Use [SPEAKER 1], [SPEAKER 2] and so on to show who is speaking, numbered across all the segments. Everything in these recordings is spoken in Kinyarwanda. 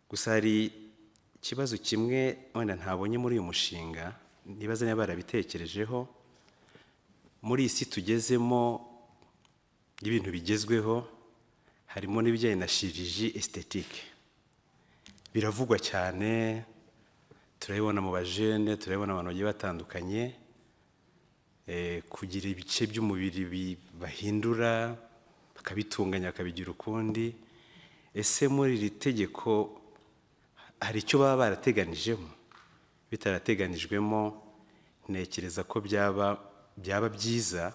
[SPEAKER 1] gusa hari ikibazo kimwe wenda ntabonye muri uyu mushinga nibaza niba barabitekerejeho muri isi tugezemo ibintu bigezweho harimo n'ibijyanye na chirurgie esthétique biravugwa cyane turabibona mu bajene turabibona abantu bagiye batandukanye kugira ibice by'umubiri bahindura bakabitunganya bakabigira ukundi ese muri iri tegeko hari icyo baba barateganijemo bitarateganijwemo ntekereza ko byaba byiza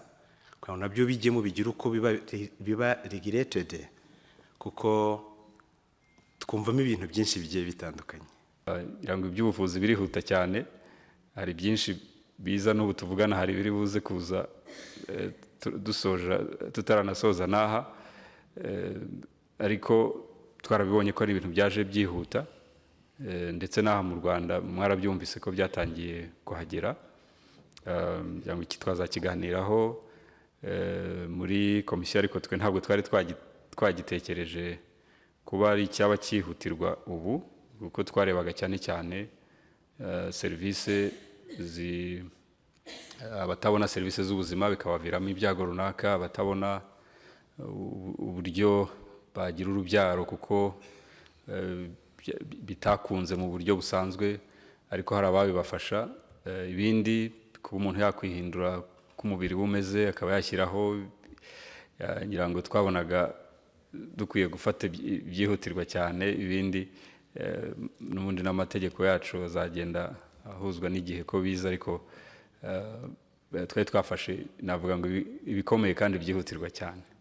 [SPEAKER 1] kwa nabyo bijyemo bigira uko biba regulated kuko twumvamo ibintu byinshi bigiye bitandukanye
[SPEAKER 2] ngo iby'ubuvuzi birihuta cyane hari byinshi biza n'ubu tuvugana hari biri buze kuza dusoja tutaranasoza naha ariko twarabibonye ko ari ibintu byaje byihuta ndetse naha mu Rwanda mwarabyumvise ko byatangiye kuhagera ngo iki twazakiganiraho muri komisiyo ariko twe ntabwo twari twagitekereje kuba ari icyaba cyihutirwa ubu kuko twarebaga cyane cyane serivisi abatabona serivisi z'ubuzima bikabaviramo ibyago runaka abatabona uburyo bagira urubyaro kuko bitakunze mu buryo busanzwe ariko hari ababibafasha ibindi kuba umuntu yakwihindura k'umubiri bumeze akaba yashyiraho ngira ngo twabonaga dukwiye gufata byihutirwa cyane ibindi n'ubundi n'amategeko yacu azagenda ahuzwa n'igihe ko biza ariko twari twafashe navuga ngo ibikomeye kandi byihutirwa cyane